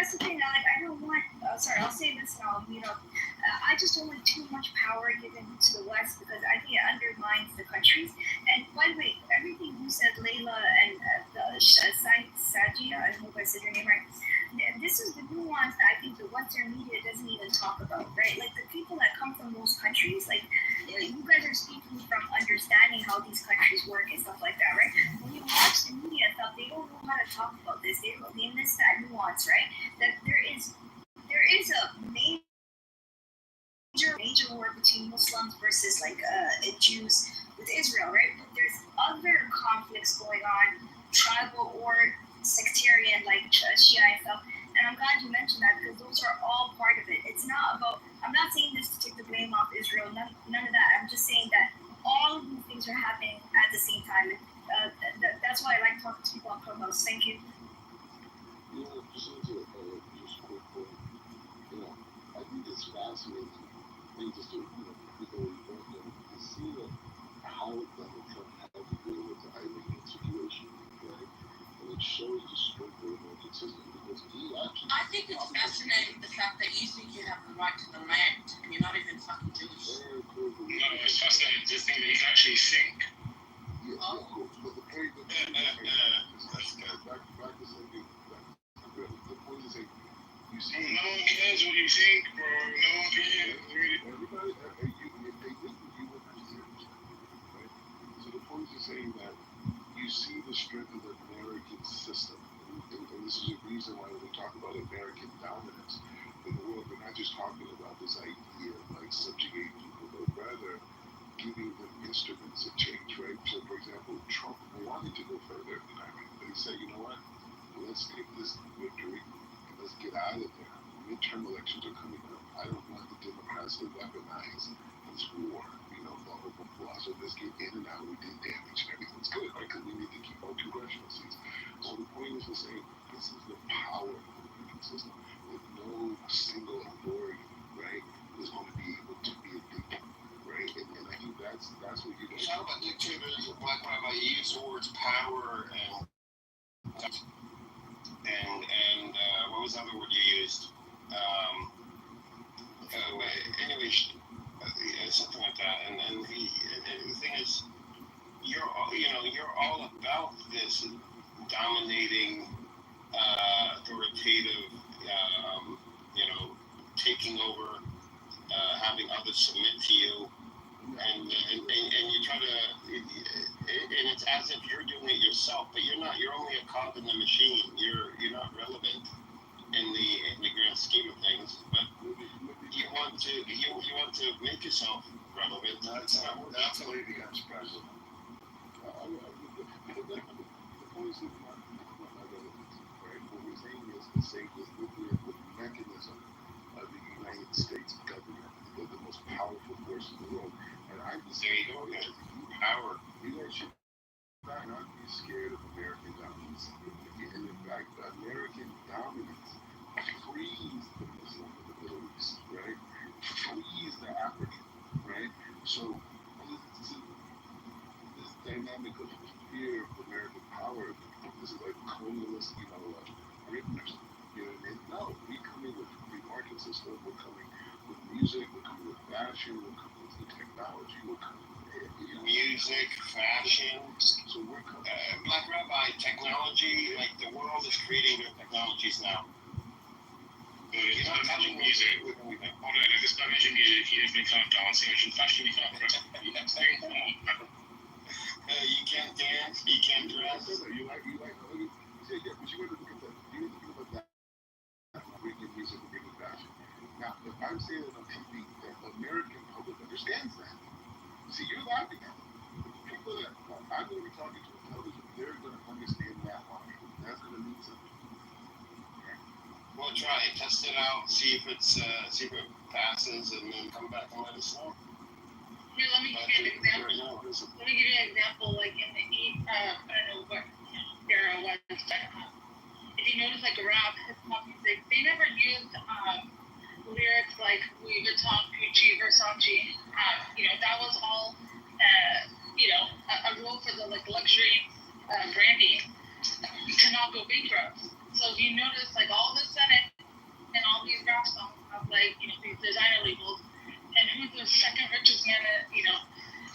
that's the thing. I don't want. Sorry, I'll say this and I'll mute up. I just don't want too much power given to the West because I think it undermines the countries. And by the way, everything you said, Layla and Sajia, I hope I said your name right. This is the nuance that I think the Western media doesn't even talk about, right? Like the people that come from those countries, like you guys are speaking from understanding how these countries work and stuff like that, right? When you watch the media stuff, they don't know how to talk about this. They miss that nuance, right? That there is a major war between Muslims versus like Jews with Israel, right? But there's other conflicts going on, tribal or sectarian, like Shia and stuff. And I'm glad you mentioned that because those are all part of it. It's not about. I'm not saying this to take the blame off Israel. None of that. I'm just saying that all of these things are happening at the same time. That's why I like talking to people on Clubhouse. Thank you. Just quick point. I think it's fascinating. Just to people to see that how Donald Trump had to deal with the Iranian situation, right? And it shows the strength of the American system because he actually. I think it's fascinating the fact that you think you have the right to the land and you're not even fucking Jewish. No, it's fascinating to think that he's actually think. Yeah, cool. But the point back to something. The point is like you see. No one cares what you think, bro. No one cares. Everybody, if they think that you would understand, right? So the point is saying that you see the strength of the American system, and this is a reason why when we talk about American dominance in the world, we're not just talking about this idea of like subjugating people, but rather giving them instruments of change, right? So, for example, Trump wanted to go further than Iran, but he said, you know what? Let's take this victory and let's get out of there. Midterm elections are coming up. I don't want the Democrats to weaponize this war, blah, blah, blah, blah. So let's get in and out. We did damage and everything's good, right? Because we need to keep our congressional seats. So the point is to say this is the power of the American system. With no single authority, right, is going to be able to be a dictator, right? And I think that's what you guys. Talk about dictators or black rabbi, you use the words power and what was the other word you used? Anyway, something like that. And the thing is, you're all about this dominating, authoritative, taking over, having others submit to you, and you try to, and it's as if you're doing it yourself, but you're not. You're only a cog in the machine. You're not relevant in the grand scheme of things. But you want to make yourself relevant. That's how he becomes president. The point is not relevant, right? What we're saying is to say this nuclear mechanism of the United States government, the most powerful force in the world. And I'm just saying, power. You guys should not be scared of American dominance. And in fact, American dominance frees the Muslim in the Middle East, right? Frees the African, right? So this dynamic of fear of American power, this is like colonialist, writteners. You know what I mean? No, we come in with free market system. We're coming with music. We're coming with fashion. We're coming with the technology. We're coming with music, fashion. So we're coming. Black Rabbi, technology. Like the world is creating their technologies now. It's not mention music. Hold on, if it's not mention music, you can't dance. You mention fashion, you can't dress. You can't dance. You can't dress. You like. You say yeah, but you want to look at that. You need to think about that. Bringing music and bringing fashion. Now, if I'm saying it on TV, the American public understands that. See, you're laughing at it. People that I'm going to be talking to on television, they're going to understand that line. That's going to mean something. We'll try it, test it out, see if it passes, and then come back and let us know. Here, let me give you an example. Like in the I don't know what era was, but if you notice, like rap, hip hop music, they never used lyrics like Louis Vuitton, Gucci, Versace. That was all a rule for the luxury branding to not go bankrupt. So if you notice, like all of a sudden, like these designer labels, and who's the second richest man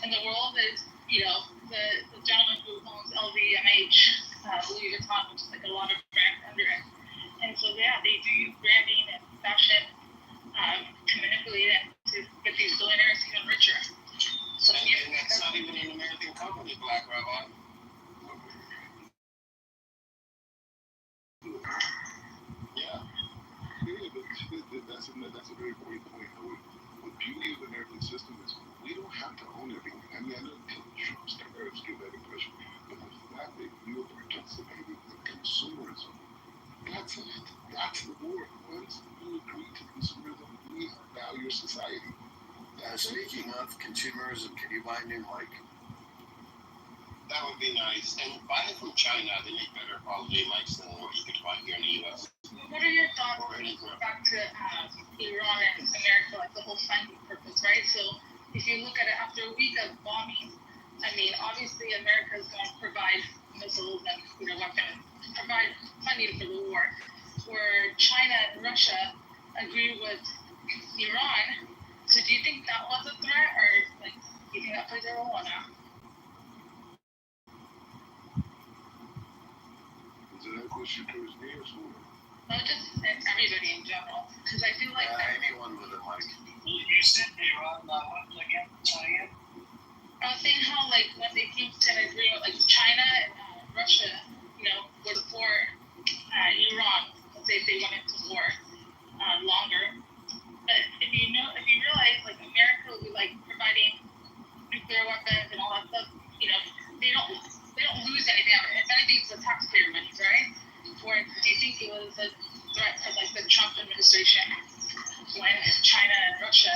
in the world is the gentleman who owns LVMH, Louis Vuitton, which is like a lot of brands under it. And so yeah, they do use branding and fashion to manipulate it to get these billionaires even richer. So and that's not even an American company, Black Rabbi. Yeah. Yeah, but that's a very important point. The beauty of the American system is we don't have to own everything. I mean, I know Trump's tariffs give that impression, but the fact that you are participating in consumerism, that's it. That's the war. Once you agree to consumerism, we value society. Speaking of consumerism, can you buy a new mic? That would be nice. And buy it from China. They make better quality mics than what you could find here in the U.S. What are your thoughts back to Iran and America, like the whole funding purpose, right? So if you look at it after a week of bombing, I mean, obviously America is going to provide missiles and weapons, provide funding for the war. Where China and Russia agree with Iran. So do you think that was a threat, or like do you think that plays a role or not? Is that a question towards me or someone? No, just everybody in general, because I feel like anyone with a mic. You said Iran, what again? Sorry again? I was saying how like when they came to an agreement, like China and Russia, would support Iran because they went into war longer. But if you realize like America will be like providing nuclear weapons and all that stuff, they don't lose anything out of it. If anything, it's the taxpayer money, right? Or do you think it was a threat to like the Trump administration when China and Russia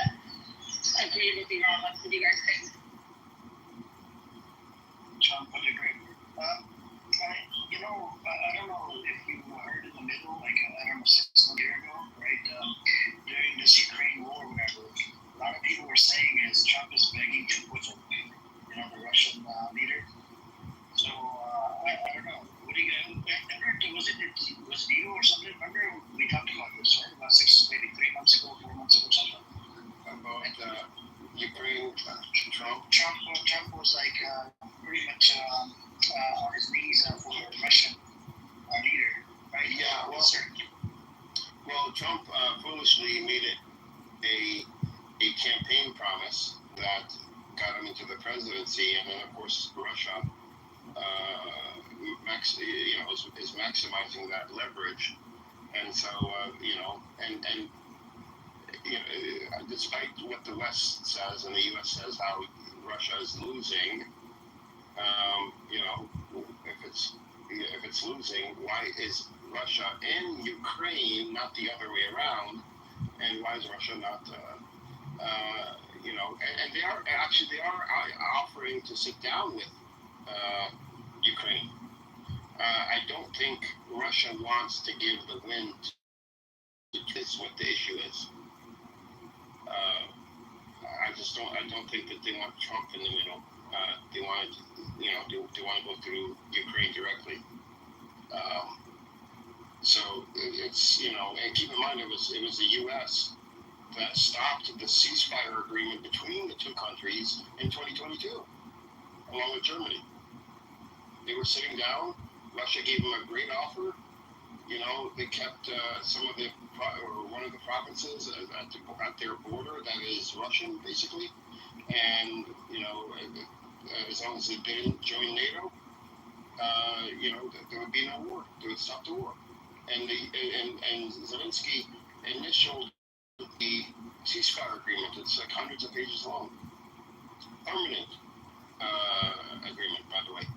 agreed with Iran? What do you guys think? Trump would agree. I don't know if you heard in the middle, like, I don't know, 6 years ago, right? During this Ukraine war or whatever, a lot of people were saying is Trump is begging to Putin, the Russian leader. So, I don't know. What do you remember, was it you or something? Remember we talked about this, right? About 3 months ago, 4 months ago, something. About Ukraine, Trump was like pretty much on his knees for the Russian leader, right? Yeah, well, Trump foolishly made it a campaign promise that got him into the presidency, and then of course Russia, is maximizing that leverage, and so and despite what the West says and the U.S. says how Russia is losing, if it's losing, why is Russia in Ukraine, not the other way around? And why is Russia not, and they are offering to sit down with Ukraine. I don't think Russia wants to give the win to this. What the issue is. I don't think that they want Trump in the middle. They want they want to go through Ukraine directly. So it's and keep in mind it was the U.S. that stopped the ceasefire agreement between the two countries in 2022, along with Germany. They were sitting down. Russia gave them a great offer. They kept some of one of the provinces at their border that is Russian, basically. And as long as they didn't join NATO, there would be no war. They would stop the war. And Zelensky initialed the ceasefire agreement. It's like hundreds of pages long. Permanent agreement, by the way.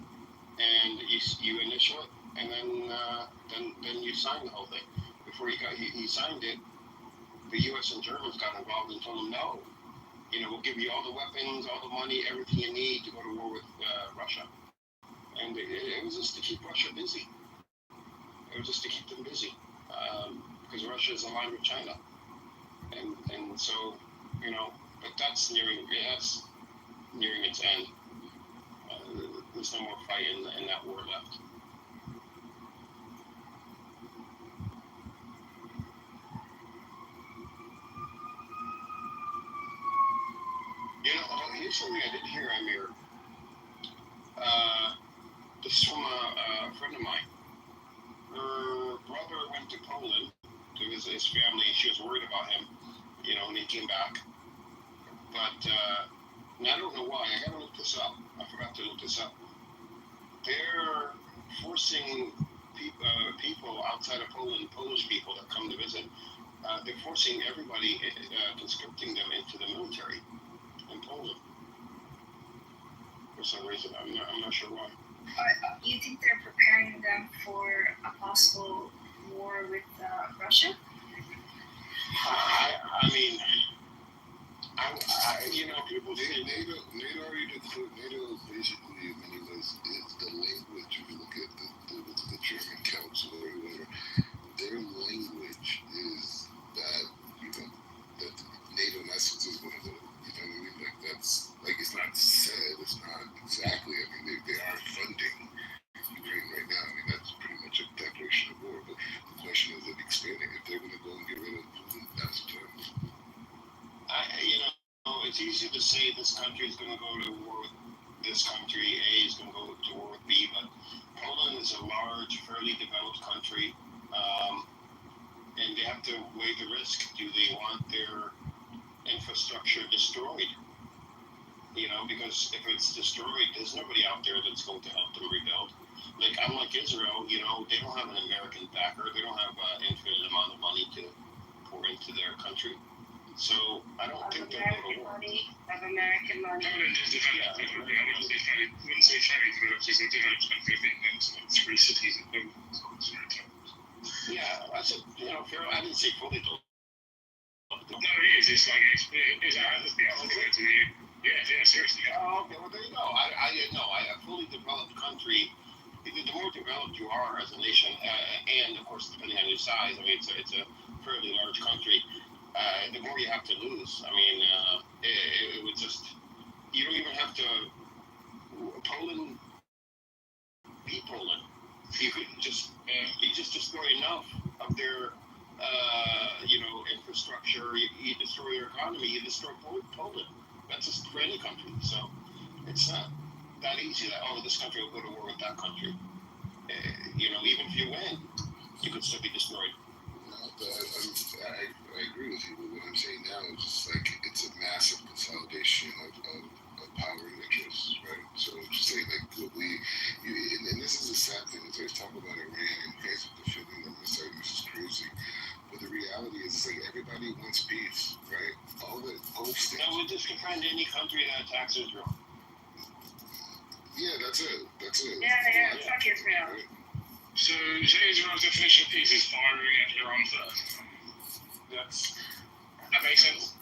And you initial it, and then you sign the whole thing. Before he signed it, the U.S. and Germans got involved and told him no. We'll give you all the weapons, all the money, everything you need to go to war with Russia. And it was just to keep Russia busy. It was just to keep them busy because Russia is aligned with China, and so but that's nearing its end. There's no more fight in that war left. here's something I did hear, Amir. Uh, this is from a friend of mine. Her brother went to Poland to visit his family, and she was worried about him, and he came back. But and I don't know why. I gotta look this up. I forgot to look this up. They're forcing people outside of Poland, Polish people that come to visit. They're forcing everybody, conscripting them into the military in Poland for some reason. I'm not sure why. You think they're preparing them for a possible war with Russia? I mean, people say NATO already declared, NATO basically, in many ways, is the language. If you look at the German council or whatever, their language is that, that NATO message is one of the, what I mean? Like, that's, like, it's not said, it's not exactly, I mean, they are funding Ukraine right now. I mean, that's pretty much a declaration of war, but the question is, if expanding, if they're going to go and get rid of Putin, that's the term. It's easy to say this country is going to go to war with this country, A is going to go to war with B, but Poland is a large, fairly developed country, and they have to weigh the risk. Do they want their infrastructure destroyed? Because if it's destroyed, there's nobody out there that's going to help them rebuild. Like, unlike Israel, they don't have an American backer. They don't have an infinite amount of money to pour into their country. So I don't think they'll go to war. Of American money. Poland is developed. I wouldn't say fairly developed. It's a developed country. I think that's like 3 cities in Poland. Yeah, I said, fair. I didn't say fully developed. No, it is. It's like it's yeah, seriously. Yeah. Oh, okay. Well, there you go. A fully developed country. The more developed you are as a nation, and of course, depending on your size, I mean, it's a fairly large country. The more you have to lose. I mean, it would just. You don't even have to. Poland. Beat Poland. You could just destroy enough of their. Infrastructure. You destroy your economy. You destroy Poland. That's just for any country. So it's not that easy. That this country will go to war with that country. Even if you win, you could still be destroyed. I agree with you, but what I'm saying now is just like it's a massive consolidation of power and interests, right? So just saying like and this is a sad thing. It's always talk about Iran and Facebook defending them. It's like, this is crazy. But the reality is like everybody wants peace, right? All the postings. No, we just defend any country that attacks Israel. Yeah, that's it. Yeah, fuck Israel. Right? So Israel's definition of peace is firing at Iran first. That makes sense.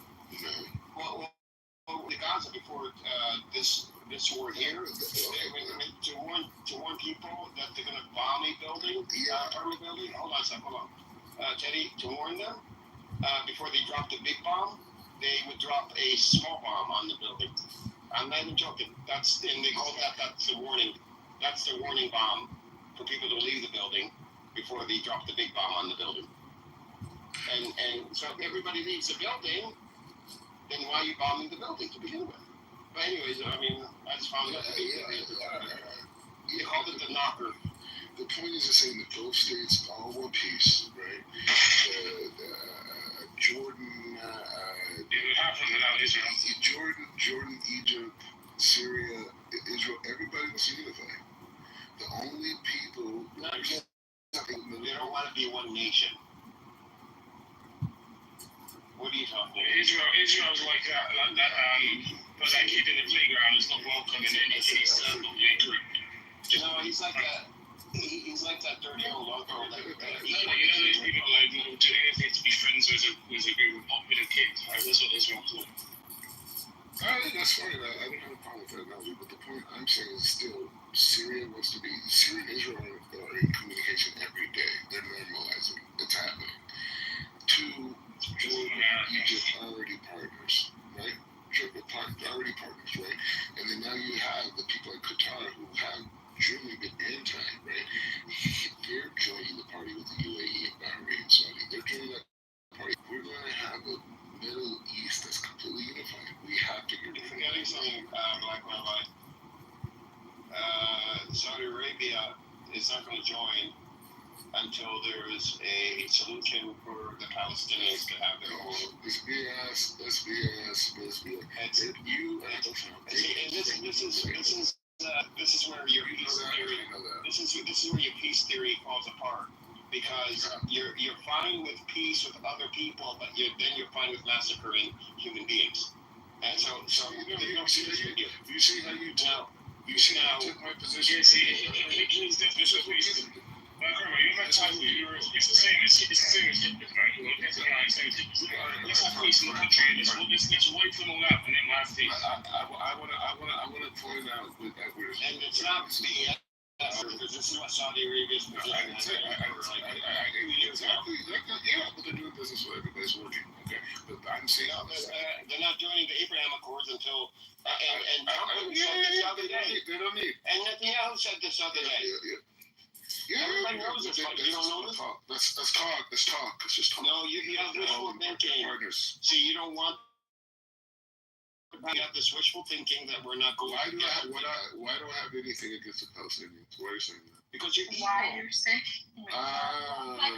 No. Well, the Gaza before this war here, to warn people that they're going to bomb a building, army building. Hold on. Teddy, to warn them before they drop the big bomb, they would drop a small bomb on the building. I'm not even joking. And they call that's the warning. That's the warning bomb for people to leave the building before they drop the big bomb on the building. And so if everybody leaves the building, then why are you bombing the building to begin with? But anyways, I mean, I just found that to be they called it the knocker. The point is the same. The Gulf states all want peace, right? Jordan, It would happen without Israel. Jordan, Egypt, Syria, Israel. Everybody wants to unify. The only people They don't want to be one nation. What are you talking about? Israel's like that kid in the playground is not welcome in any circle. No, he's like that. He's like that dirty old uncle. Those people like will do anything to be friends with a group of popular kids. Right? That's what Israel's like. That's fine. I don't have a problem with that analogy, but the point I'm saying is still Syria and Israel are in communication every day. They're normalizing. It's happening. 2, Jordan and Egypt are already partners, right? Already partners, right? And then now you have the people in Qatar who have generally been anti, right? They're joining the party with the UAE and Bahrain, Saudi. They're was a solution for the Palestinians to have their own. It's BS. It's BS. It's BS. It's you. This is where your peace theory. This is where your peace theory falls apart, because you're fine with peace with other people, but you're fine with massacring human beings. And so you see how you took. You see how you took my position. Yeah, see, it's the same as Hitler, right? Let's have peace in the country. Let's wait for all that and then we'll have peace. I want to point out that we're. And it's not the. Because this is what Saudi Arabia's position is. Exactly. Yeah, but they're doing business with everybody's working. Okay, but I'm saying they're not doing the Abraham Accords until. And Trump said this other day. They don't need. And Netanyahu said this other day. Everybody knows this. You don't know this? Let's talk. Let's just talk. No, you have wishful thinking. See, you don't want. You have this wishful thinking that we're not going. Why do I have anything against the Palestinians? Why are you saying that? Because you're evil. Why you're sick?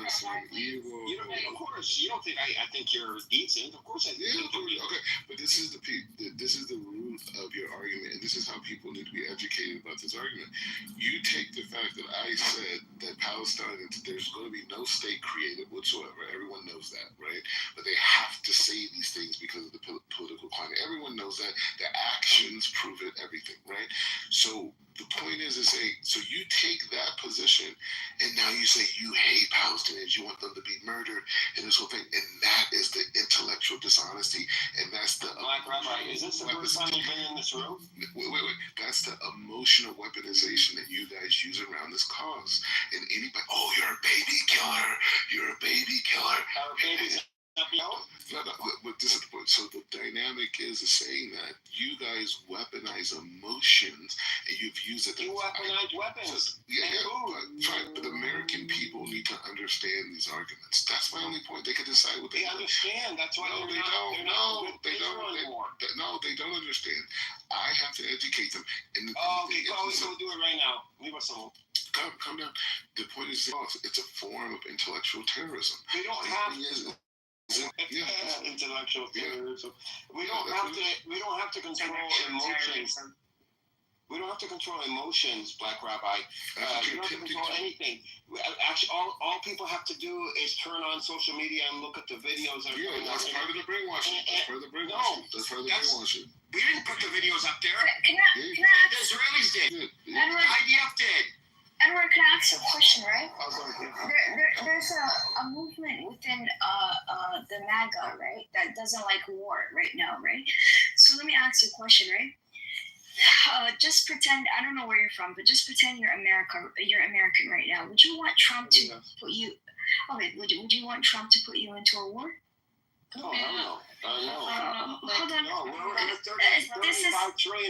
So evil. You don't, of course, you don't think I think you're decent. Of course, I think you're okay. But this is the root of your argument, and this is how people need to be educated about this argument. You take the fact that I said that Palestine, there's going to be no state created whatsoever. Everyone knows that, right? But they have to say these things because of the political climate. Everyone knows that. The actions prove it. Everything, right? So the point is say, so you take that position, and now you say you hate Palestinians, you want them to be murdered, and this whole thing, and that is the intellectual dishonesty, and that's the Black Rabbi. Is this the first time you've been in this room? Wait. That's the emotional weaponization that you guys use around this cause. And anybody, oh, you're a baby killer. You're a baby killer. Our babies. But this is the point. So the dynamic is saying that you guys weaponize emotions, and you've used it. You weaponize weapons. But the American people need to understand these arguments. That's my only point. They can decide what they understand. That's why they don't understand. I have to educate them. And we'll do it right now. Leave us alone. Calm down. The point is, it's a form of intellectual terrorism. We don't have intellectual terrorism. We don't have to control emotions. We don't have to control emotions, Black Rabbi. We don't have to control anything. Actually, all people have to do is turn on social media and look at the videos. That's part of the brainwashing. That's part of the brainwashing. We didn't put the videos up there. Can I the Israelis did. The IDF did. Edward, can I ask a question, right? There's a movement within the MAGA, right, that doesn't like war right now, right? So let me ask you a question, right? Just pretend, I don't know where you're from, but just pretend you're American right now. Would you want Trump to put you? Okay, would you want Trump to put you into a war? No. Hold on. No, we're This is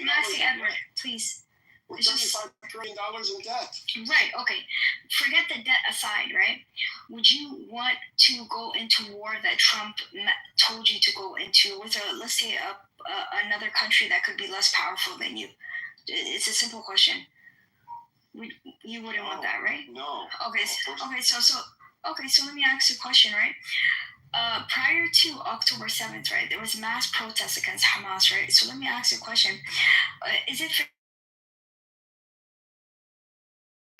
Maxie Edward, please. We're $75 trillion in debt. Right, okay. Forget the debt aside, right? Would you want to go into war that Trump told you to go into with, let's say, another country that could be less powerful than you? It's a simple question. You wouldn't want that, right? No. Okay, so let me ask you a question, right? Prior to October 7th, right, there was mass protests against Hamas, right? So let me ask you a question. Is it fair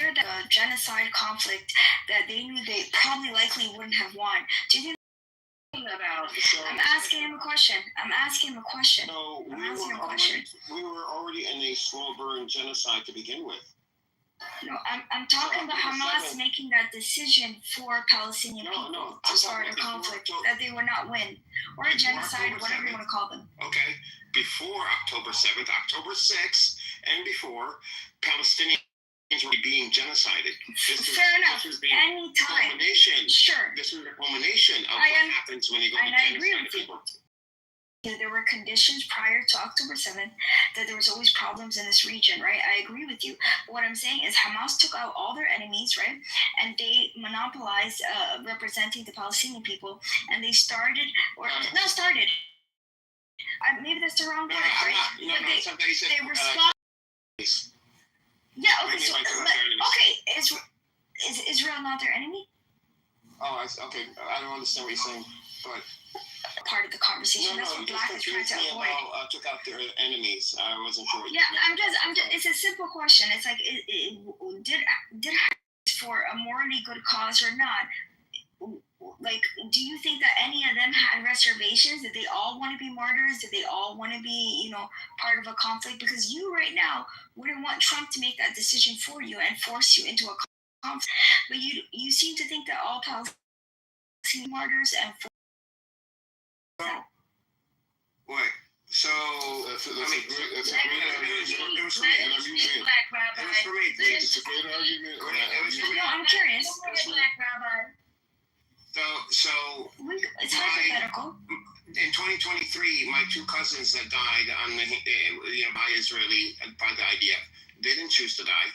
the genocide conflict that they knew they probably likely wouldn't have won? Do you think about? I'm asking him a question. So we were already in a slow burn genocide to begin with. No, I'm talking about Hamas making that decision for Palestinian people to start a conflict that they would not win, or a genocide, whatever you want to call them. Okay, before October 7th, October 6th, and before, Palestinians were being genocided. Fair enough. Anytime. Sure. This is the culmination of what happens when you go to genocide people. There were conditions prior to October 7th that there was always problems in this region, right? I agree with you. But what I'm saying is Hamas took out all their enemies, right? And they monopolized representing the Palestinian people. And they started. Maybe that's the wrong word, right? They responded. Yeah, okay, so, is Israel not their enemy? Oh, okay. I don't understand what you're saying. But part of the conversation. That's what you Black is trying to avoid. Took out their enemies. I wasn't sure what you meant. It's a simple question. It's like, did for a morally good cause or not? Like, do you think that any of them had reservations? Did they all want to be martyrs? Did they all want to be, part of a conflict? Because you right now wouldn't want Trump to make that decision for you and force you into a conflict. But you seem to think that all Palestinian martyrs and Wait. So that's a great argument. It was for me, and I'm using it. It was for me. It's a great argument. It was for me. No, I'm curious. Black rabbi. So it's hypothetical. In 2023, my two cousins that died by the IDF, they didn't choose to die.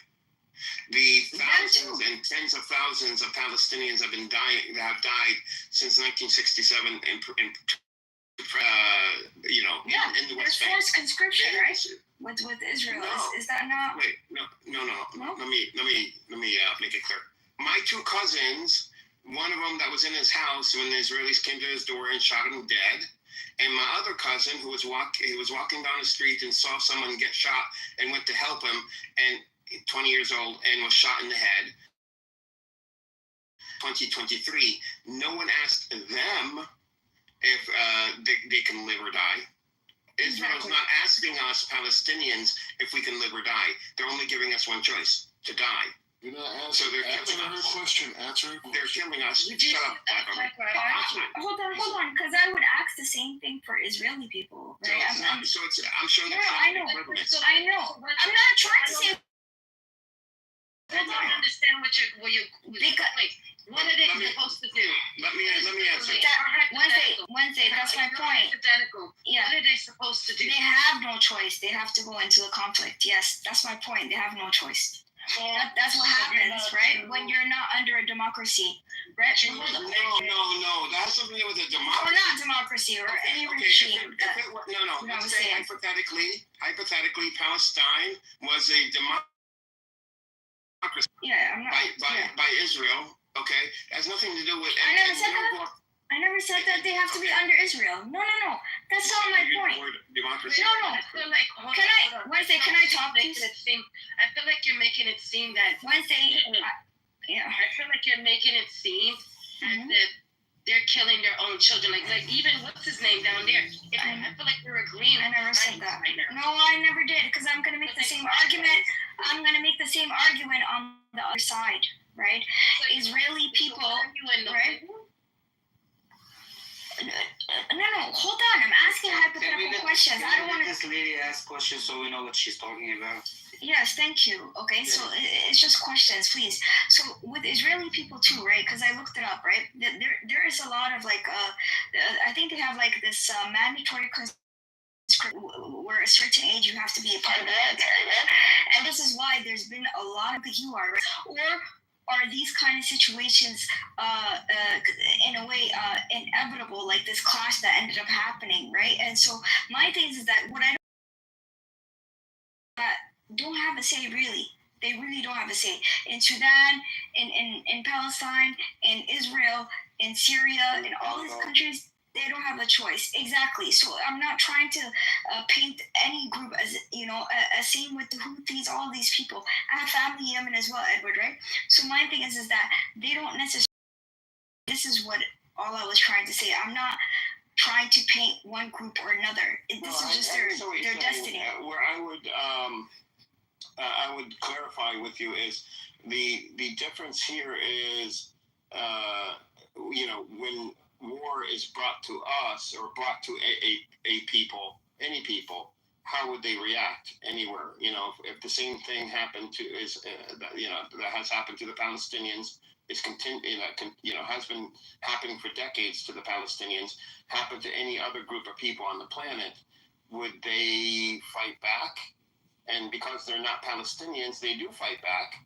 The thousands and tens of thousands of Palestinians have died since 1967 in the West Bank. There's forced conscription, right? With Israel, is that not? Wait, no. Let me make it clear. My two cousins, one of them that was in his house when the Israelis came to his door and shot him dead, and my other cousin who was walking down the street and saw someone get shot and went to help him, and 20 years old, and was shot in the head. 2023, no one asked them if they can live or die. Israel's not asking us Palestinians if we can live or die. They're only giving us one choice: to die. You're not answering her question. Answer her question. They're killing us. Shut up. Hold on, because I would ask the same thing for Israeli people, right? I'm showing you. I know. I'm not trying to say. I don't understand what you what are they supposed to do? Let me answer. Wednesday, that's my point. Yeah. What are they supposed to do? They have no choice. They have to go into a conflict. Yes, that's my point. They have no choice. That's what happens, right? When you're not under a democracy, right? No. That has something to do with a democracy. Or not democracy, or any regime. Let's say hypothetically, Palestine was a democracy. Yeah, I'm not. By Israel. Okay, it has nothing to do with. I never said that they have to be under Israel. No. That's not my point. Democracy. No. I feel like Wednesday, can I talk? I feel like you're making it seem that Wednesday. I feel like you're making it seem as if they're killing their own children. Like even what's his name down there? I feel like we're agreeing. I never said that. No, I never did, because I'm gonna make the same argument. I'm gonna make the same argument on the other side, right? Israeli people, right? No, hold on. I'm asking hypothetical questions. I don't want to. This lady ask questions so we know what she's talking about. Yes, thank you. Okay, so it's just questions, please. So with Israeli people too, right? Because I looked it up, right? There is a lot of I think they have this mandatory where a certain age you have to be a part of the military, and this is why there's been a lot of you are, or are these kind of situations in a way inevitable, like this clash that ended up happening, right? And so my thing is that what I don't have a say, really. They really don't have a say. In Sudan, in Palestine, in Israel, in Syria, in all these countries, they don't have a choice. Exactly. So I'm not trying to paint any group as, same with the Houthis, all these people. I have family in Yemen as well, Edward, right? So my thing is that they don't necessarily, this is what all I was trying to say. I'm not trying to paint one group or another. This is just their destiny. Where I would clarify with you is the difference here is, when war is brought to us or brought to a people, any people, how would they react anywhere? If the same thing happened that has happened to the Palestinians, has been happening for decades to the Palestinians, happened to any other group of people on the planet, would they fight back? And because they're not Palestinians, they do fight back,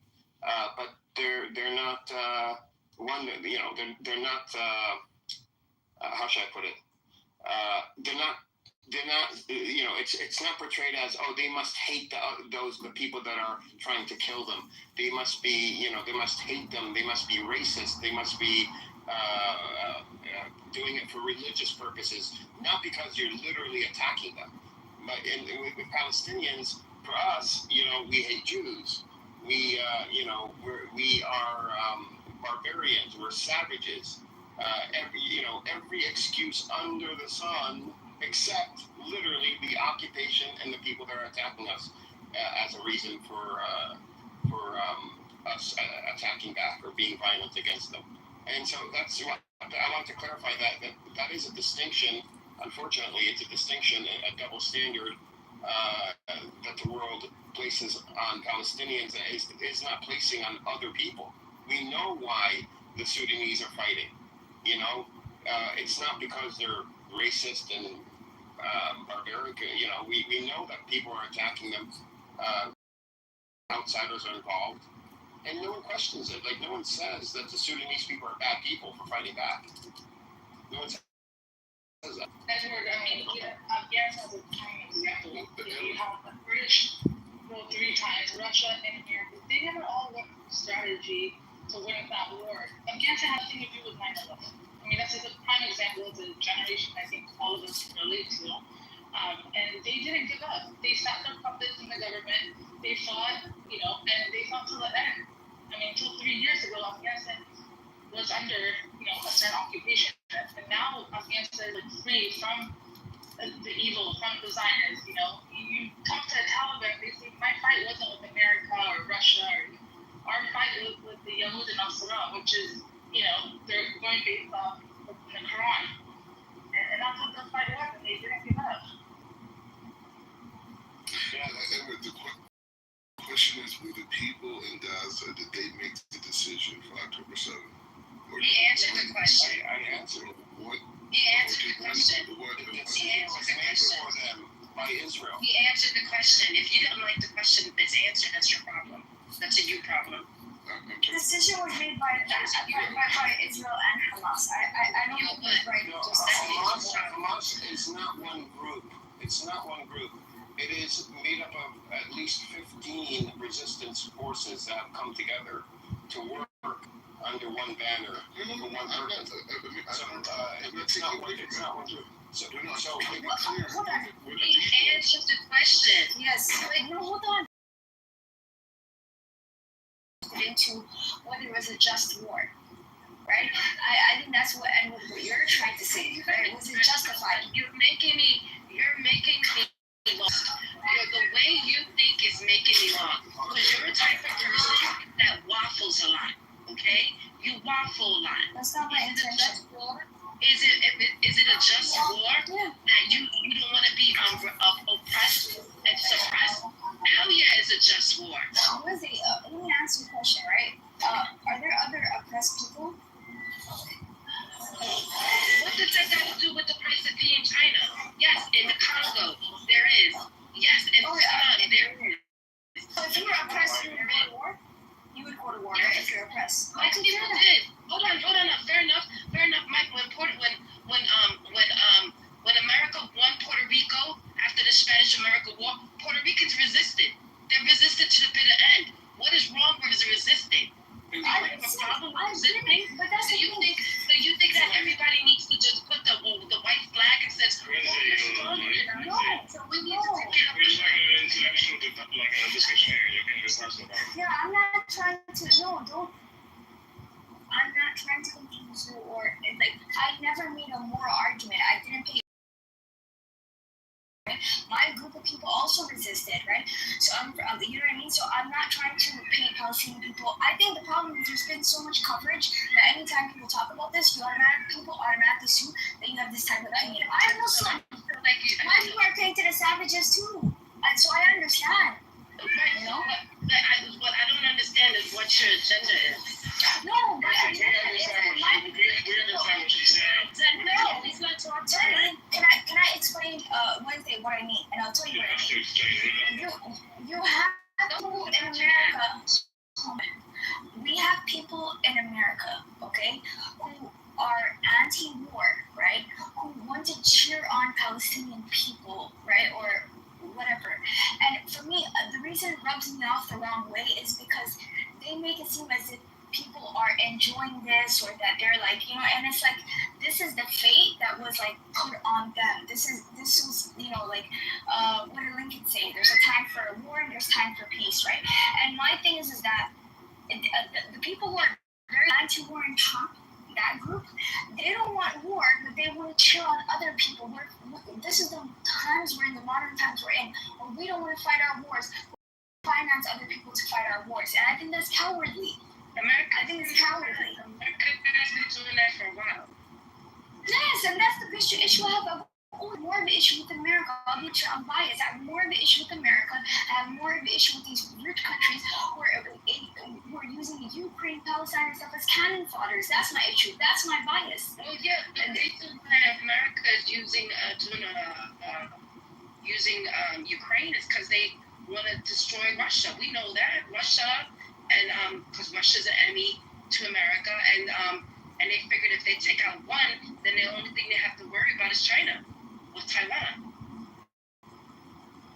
but they're not they're not. How should I put it? They're not. It's not portrayed as, they must hate the people that are trying to kill them. They must be, they must hate them. They must be racist. They must be doing it for religious purposes, not because you're literally attacking them. But with Palestinians, for us, we hate Jews. We are barbarians. We're savages. Every excuse under the sun, except literally the occupation and the people that are attacking us as a reason for us attacking back or being violent against them. And so that's what I want to clarify that is a distinction. Unfortunately, it's a distinction, a double standard that the world places on Palestinians is not placing on other people. We know why the Sudanese are fighting. It's not because they're racist and barbaric. We know that people are attacking them. Outsiders are involved, and no one questions it. Like no one says that the Sudanese people are bad people for fighting back. No one says that. Edward, I mean, yes, as a prime example, you have the British go 3 times, Russia and America. They never all went strategy to win that war. Afghanistan had nothing to do with 9/11. I mean, that's a prime example of the generation I think all of us relate to. And they didn't give up. They sat their puppets in the government. They fought, and they fought till the end. I mean, until 3 years ago, Afghanistan was under, a certain occupation. And now Afghanistan is free from the evil, from the Zionists. You talk to the Taliban, they say, my fight wasn't with America or Russia. Our fight was with the Yahud and Nasrallah, which is, they're going based off the Quran. And that's what the fight was, and they didn't give up. The question is, will the people in Gaza, did they make the decision for October 7th? He answered the question. I answered. He answered the question. He answered the question by Israel. He answered the question. If you didn't like the question, it's answered. That's your problem. That's a you problem. The decision was made by Israel and Hamas. I don't know who's right. Hamas is not one group. It's not one group. It is made up of at least 15 resistance forces that have come together to work under one banner for one purpose. It's not one group. So Hold on. He answered the question. Yes. Wait, no, hold on. Into whether it was a just war, right? I think that's what you're trying to say, right? Was it justified? You're making me lost. The way you think is making me lost. Because you're a type of person that waffles a lot. Okay? You waffle a lot. That's not my intention. Is it a just war that you don't want to be oppressed and suppressed? Hell yeah, it's a just war. Lizzie, let me ask you a question, right? Are there other oppressed people? What does that got to do with the price of tea in China? Yes, in the Congo, there is. Yes, in Sudan, there is. So if you were oppressed, you would go to war? You would go to war, right, if you're oppressed. Michael people did. Hold on. Fair enough. Mike, when America won Puerto Rico after the Spanish-American War, Puerto Ricans resisted. They resisted to the bitter end. What is wrong with resisting? Do you have a problem with resisting? But that's Do you think that everybody needs to just put the white flag and says, No. so we need to take care of We're just like an intellectual discussion here. You're getting this personal about it. Yeah, I'm not trying to. No, don't. I'm not trying to confuse you or I never made a moral argument. I didn't pay. My group of people also resisted, right? So you know what I mean. So I'm not trying to paint Palestinian people. I think the problem is there's been so much coverage that anytime people talk about this, people automatically assume that you have this type of opinion. I am Muslim. My people are painted as savages too, and so I understand. What I don't understand is what your agenda is. No, my agenda is my people. what she's saying. No, he's not talking. Can I explain Wednesday what I mean? And I'll tell you what I mean. You have people in America. We have people in America, okay, who are anti-war, right? Who want to cheer on Palestinian people, right, or whatever. And for me, the reason it rubs me off the wrong way is because they make it seem as if people are enjoying this, or that they're like, and it's like this is the fate that was like put on them. This was, like, what did Lincoln say? There's a time for war and there's time for peace, right? And my thing is that the people who are very anti-war in Trump, that group, they don't want war, but they want to cheer on other people. This is the times we're in, the modern times we're in, where we don't want to fight our wars, finance other people to fight our wars, and I think that's cowardly. I think it's cowardly. America has been doing that for a while. Yes, and that's the issue I have. More of an issue with America. I'll be unbiased. I have more of an issue with America. I have more of an issue with these rich countries who are using Ukraine, Palestine, and stuff as cannon fodders. That's my issue. That's my bias. Well, yeah, the reason why America is using Ukraine is because they want to destroy Russia. We know that Russia, and because Russia's an enemy to America, and they figured if they take out one, then the only thing they have to worry about is China with Taiwan.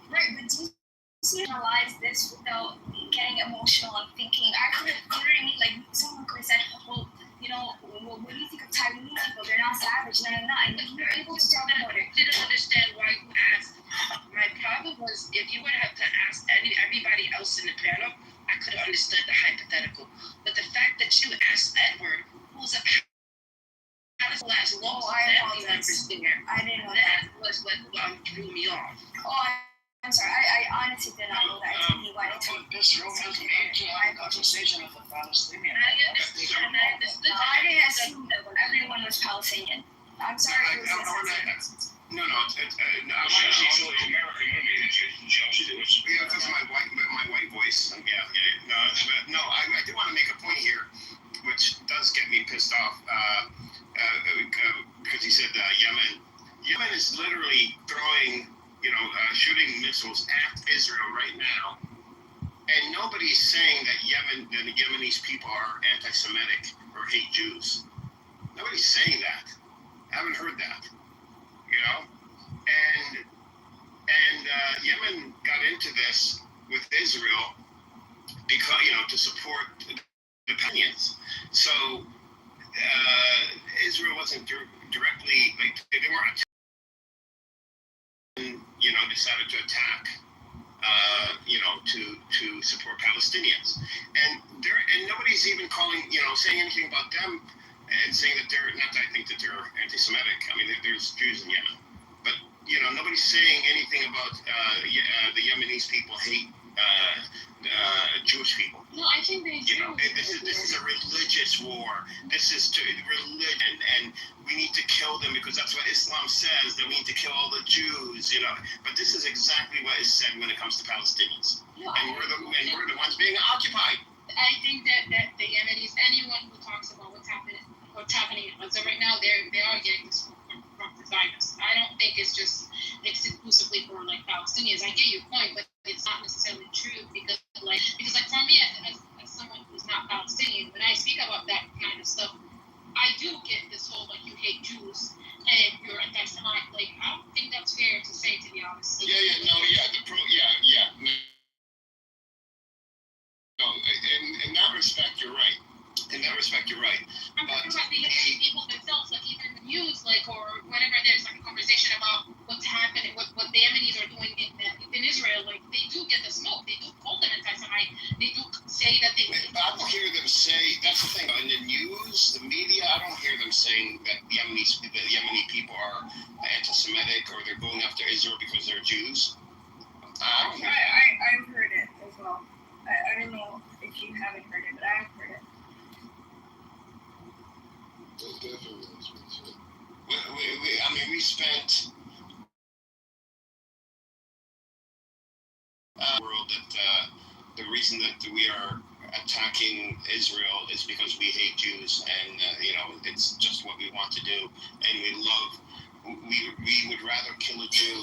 Right, but do you analyze this without getting emotional and thinking? I could have, like someone could have said, well, what do you think of Taiwanese people? They're not savage, and you're able to talk about it. I didn't understand why you asked. My problem was if you would have to ask everybody else in the panel, I could have understood the hypothetical. But the fact that you asked Edward, who's a last lost family members there, I didn't know that was what threw me off. Oh, I'm sorry. I honestly did not know that. He wanted to. This room has made to have a conversation of the Palestinian. I understood. I didn't assume that everyone was Palestinian. I'm sorry. No, she's only American woman. Yeah, that's my white voice. No, I do want to make a point here, which does get me pissed off. Because he said Yemen. Yemen is literally throwing, shooting missiles at Israel right now, and nobody's saying that the Yemenis people are anti-Semitic or hate Jews. Nobody's saying that. I haven't heard that. And Yemen got into this with Israel because to support the Palestinians. So Israel wasn't directly they weren't. Decided to attack. To support Palestinians, and nobody's even saying anything about them, and saying that they're not. I think that they're anti-Semitic. I mean, there's Jews in Yemen, but nobody's saying anything about the Yemenis people hate Jewish people. No, I think they do. This is a religious war. This is religion, and we need to kill them because that's what Islam says. That we need to kill all the Jews. But this is exactly what is said when it comes to Palestinians, and we're the ones being occupied. I think that the Yemenis, anyone who talks about what's happening so right now, they are getting this from the Zionists. I don't think it's exclusively for Palestinians. I get your point, but it's not necessarily true because for me as someone who's not Palestinian, when I speak about that kind of stuff, I do get this whole you hate Jews and you're anti-Semitic. I don't think that's fair to say, to be honest. No. No, in that respect, you're right. I'm talking about the Israeli people themselves, even in the news, or whenever there's a conversation about what's happening, what the Yemenis are doing in Israel, they do get the smoke. They do call them anti-Semite. They do say that they. I don't hear them say. That's the thing. In the news, the media, I don't hear them saying that the Yemeni people are anti-Semitic or they're going after Israel because they're Jews. I don't hear that. I've heard it as well. I don't know if you haven't heard it, but I've heard it. We spent world that the reason that we are attacking Israel is because we hate Jews, and it's just what we want to do, and we would rather kill a Jew.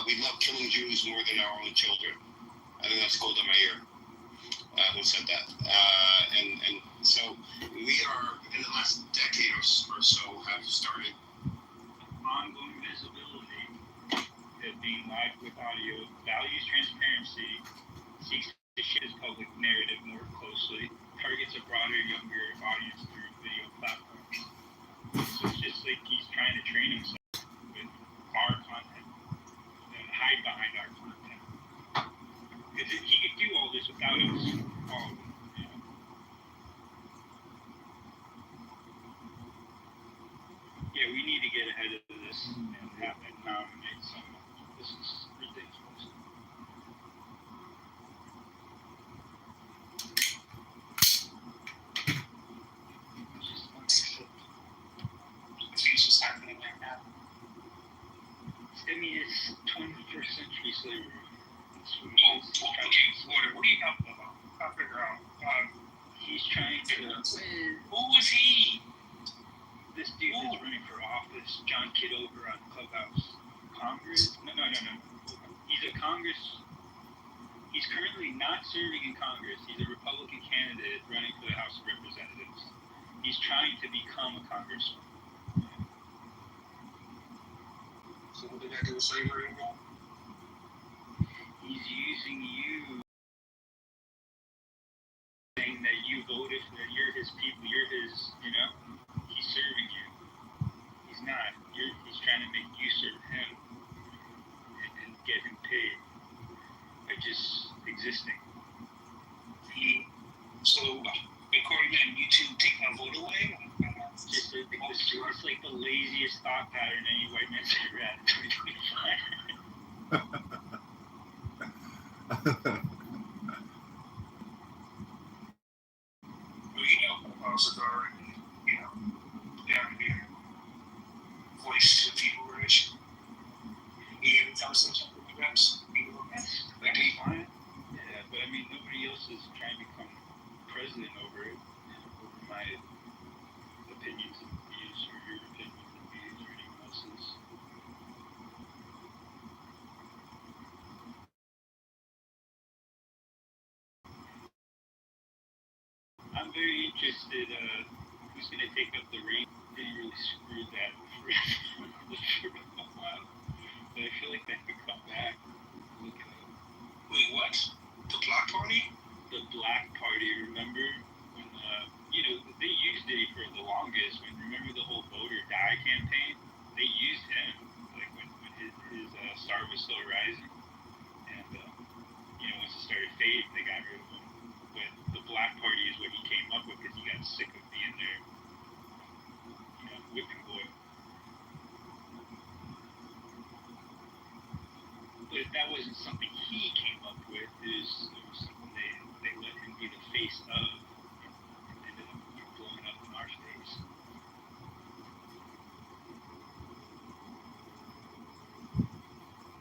We love killing Jews more than our own children. I think that's Golda Meir who said that. And so we are, in the last decade or so, have started ongoing visibility, being live with audio, values transparency, seeks to shift public narrative more closely, train himself with our content and hide behind our content. Because he could do all this without us. All of it, you know? Yeah, we need to get ahead of this and have and nominate someone. This is ridiculous. Just unacceptable. It's just happening right now. I mean, it's 21st century slavery. It's what it Oh, is. okay. What are you talking about? I'll figure out. He's trying to. Who was he? This dude is running for office, John Kitover on Clubhouse. Congress? No. He's a Congress. He's currently not serving in Congress. He's a Republican candidate running for the House of Representatives. He's trying to become a congressman. So what did that do with slavery again? He's using you, saying that you voted, that you're his people, you're his, you know, he's serving you. He's not. He's trying to make you serve him and get him paid by just existing. So, according to him, you two take my vote away? It's like the laziest thought pattern any white man's ever had in 2025. Well, you know, Cigar, you know, down here, voice to the people rich. He even tells them something like that. That's fine. Yeah, but I mean, nobody else is trying to become president over it, over my opinions and views, or your opinions and views, or anyone else's. I'm very interested, who's going to take up the reins. They really screwed that for a while. But I feel like that could come back. Look at it. Wait, what? The Black Party? The Black Party, remember? When, you know, they used it for the longest. Remember the whole Vote or Die campaign? They used him, like when his star was still rising. And, you know, once it started fading, they got rid of him. But the Black Party is what he came up with because he got sick of being their, you know, whipping boy. But that wasn't something he came up with. It was something they let him be the face of.